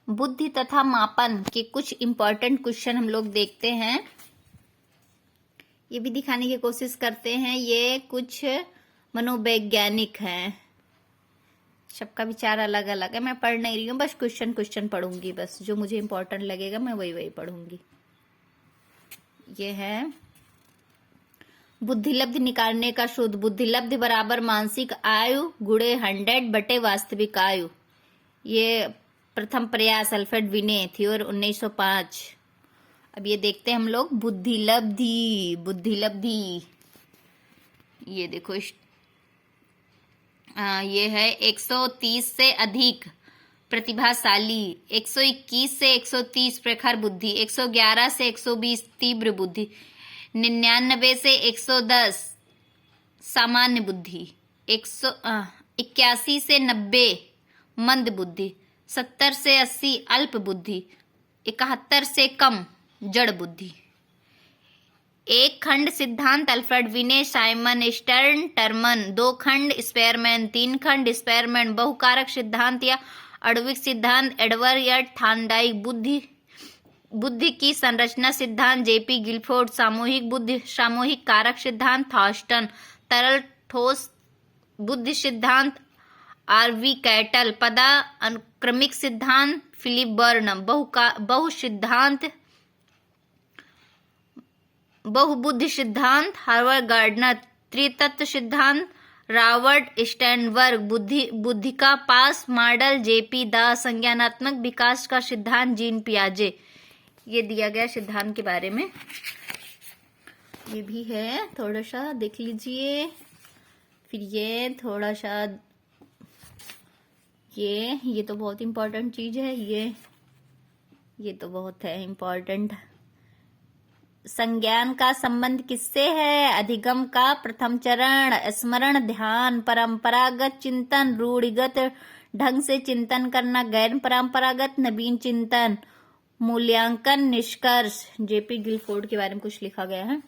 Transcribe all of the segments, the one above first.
बुद्धि तथा मापन के कुछ इंपॉर्टेंट क्वेश्चन हम लोग देखते हैं। ये भी दिखाने की कोशिश करते हैं। ये कुछ मनोवैज्ञानिक हैं, सबका विचार अलग अलग है। मैं पढ़ नहीं रही हूँ, बस क्वेश्चन पढ़ूंगी। बस जो मुझे इंपॉर्टेंट लगेगा मैं वही पढ़ूंगी। ये है बुद्धिलब्धि निकालने का सूत्र। बुद्धिलब्धि बराबर मानसिक आयु गुणे 100 बटे वास्तविक आयु। ये प्रथम प्रयास अल्फ्रेड विने, थियोर 1905। अब ये देखते हैं हम लोग बुद्धिलब्धि। ये देखो, ये है 130 से अधिक प्रतिभाशाली, 121 से 130 प्रखर बुद्धि, 111 से 120 तीव्र बुद्धि, 99 से 110 सामान्य बुद्धि, 81 से 90 मंद बुद्धि, 70 से 80 अल्प बुद्धि, 71 से कम जड़ बुद्धि। एक खंड सिद्धांत अल्फ्रेड विने, साइमन स्टर्न टर्मन। 2 खंड स्पेयरमैन। 3 खंड स्पेयरमैन। बहुकारक सिद्धांत या आणविक सिद्धांत एडवर्ड थॉर्नडाइक। बुद्धि की संरचना सिद्धांत जेपी गिलफोर्ड। सामूहिक बुद्धि सामूहिक कारक सिद्धांत थॉर्स्टन। तरल ठोस बुद्धि सिद्धांत आरवी कैटल। पदानुक्रमिक सिद्धांत फिलिप बर्न। बहुसिद्धांत बहुबुद्धि सिद्धांत हार्वर्ड गार्डनर। त्रितत्व सिद्धांत रॉबर्ट स्टर्नबर्ग। बुद्धि का पास मॉडल जेपी दास। संज्ञानात्मक विकास का सिद्धांत जीन पियाजे। ये दिया गया सिद्धांत के बारे में। ये भी है, थोड़ा सा देख लीजिए। फिर ये थोड़ा सा, ये तो बहुत इंपॉर्टेंट चीज है। ये तो बहुत है इंपॉर्टेंट। संज्ञान का संबंध किससे है? अधिगम का प्रथम चरण, स्मरण, ध्यान, परंपरागत चिंतन, रूढ़िगत ढंग से चिंतन करना, गैर परंपरागत नवीन चिंतन, मूल्यांकन, निष्कर्ष। जेपी गिलफोर्ड के बारे में कुछ लिखा गया है।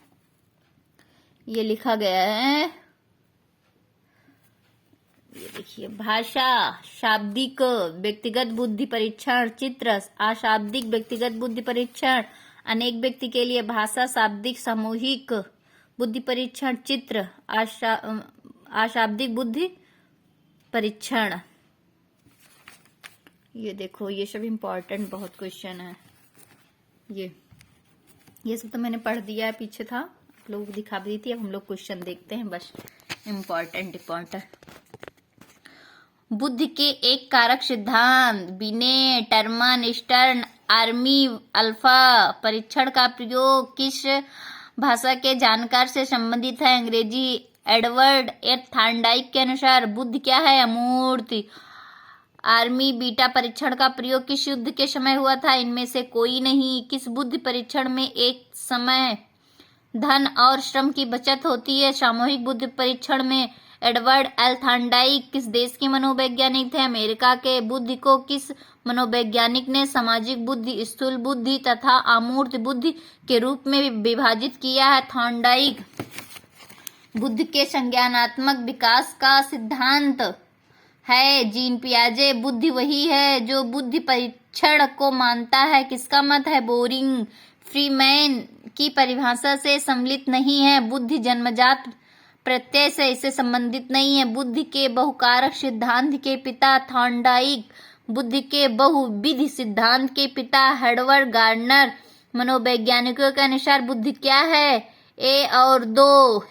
ये लिखा गया है, ये देखिए, भाषा शाब्दिक व्यक्तिगत बुद्धि परीक्षण, चित्र अशाब्दिक व्यक्तिगत बुद्धि परीक्षण, अनेक व्यक्ति के लिए भाषा शाब्दिक सामूहिक बुद्धि परीक्षण, चित्र अशाब्दिक बुद्धि परीक्षण। ये देखो, ये सब इम्पोर्टेंट बहुत क्वेश्चन है। ये सब तो मैंने पढ़ दिया है, पीछे था, आप लोगों को दिखा दी थी। अब हम लोग क्वेश्चन देखते हैं, बस इम्पोर्टेंट। बुद्धि के एक कारक सिद्धांत बिने, टर्मन, स्टर्न, आर्मी अल्फा। परीक्षण का प्रयोग किस भाषा के जानकार से संबंधित है? अंग्रेजी। एडवर्ड थॉर्नडाइक के अनुसार बुद्धि क्या है? अमूर्त। आर्मी बीटा परीक्षण का प्रयोग किस युद्ध के समय हुआ था? इनमें से कोई नहीं। किस बुद्धि परीक्षण में एक समय धन और श्रम की बचत होती है? सामूहिक बुद्धि परीक्षण में। एडवर्ड थॉर्नडाइक किस देश के मनोवैज्ञानिक थे? अमेरिका के। बुद्धि को किस मनोवैज्ञानिक ने सामाजिक बुद्धि, स्थूल बुद्धि तथा अमूर्त बुद्धि के रूप में विभाजित किया है? थॉर्नडाइक। बुद्धि के संज्ञानात्मक विकास का सिद्धांत है जीन पियाजे। बुद्धि वही है जो बुद्धि परीक्षण को मानता है। किसका मत है? बोरिंग। फ्रीमैन की परिभाषा से सम्मिलित नहीं है। बुद्धि जन्मजात प्रत्यय से इससे संबंधित नहीं है। बुद्धि के बहुकारक सिद्धांत के पिता थॉर्नडाइक। बुद्धि के बहुविधि सिद्धांत के पिता एडवर्ड गार्डनर। मनोवैज्ञानिकों के अनुसार बुद्धि क्या है? ए और दो,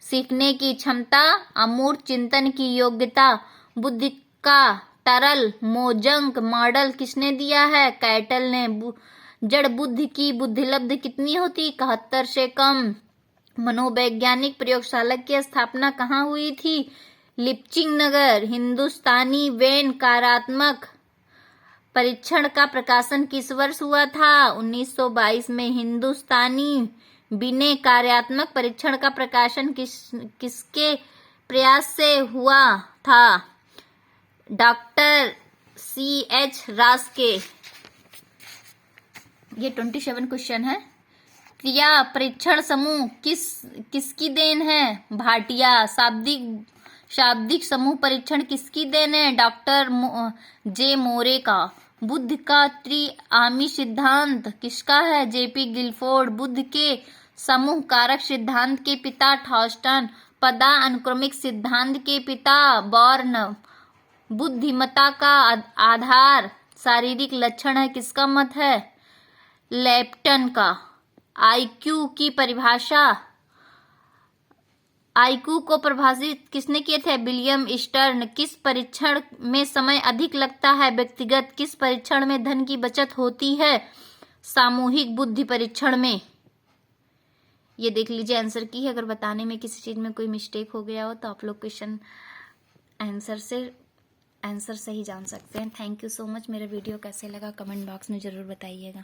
सीखने की क्षमता, अमूर्त चिंतन की योग्यता। बुद्धि का तरल मोजंक मॉडल किसने दिया है? कैटल ने। जड़ बुद्धि की बुद्धिलब्धि कितनी होती? 71 से कम। मनोवैज्ञानिक प्रयोगशाला की स्थापना कहाँ हुई थी? लिपचिंग नगर। हिंदुस्तानी वेन कार्यात्मक परीक्षण का प्रकाशन किस वर्ष हुआ था? 1922 में। हिंदुस्तानी बिने कार्यात्मक परीक्षण का प्रकाशन किसके प्रयास से हुआ था? Doctor C.H. रास के। ये 27 क्वेश्चन है। क्रिया परीक्षण समूह किसकी देन है? भाटिया। शाब्दिक समूह परीक्षण किसकी देन है? डॉक्टर जे मोरे का। बुद्ध का त्रिआयामी सिद्धांत किसका है? JP Guilford. बुद्ध के समूह कारक सिद्धांत के पिता थॉर्स्टन। पदानुक्रमिक सिद्धांत के पिता बॉर्न। बुद्धिमत्ता का आधार शारीरिक लक्षण है, किसका मत है? लेप्टन का। आईक्यू की परिभाषा, आईक्यू को परिभाषित किसने किए थे? William stern. किस परीक्षण में समय अधिक लगता है? व्यक्तिगत। किस परीक्षण में धन की बचत होती है? सामूहिक बुद्धि परीक्षण में। ये देख लीजिए आंसर की है। अगर बताने में किसी चीज में कोई मिस्टेक हो गया हो तो आप लोग क्वेश्चन आंसर सही जान सकते हैं। Thank you so much. मेरा वीडियो कैसे लगा कमेंट बॉक्स में जरूर बताइएगा।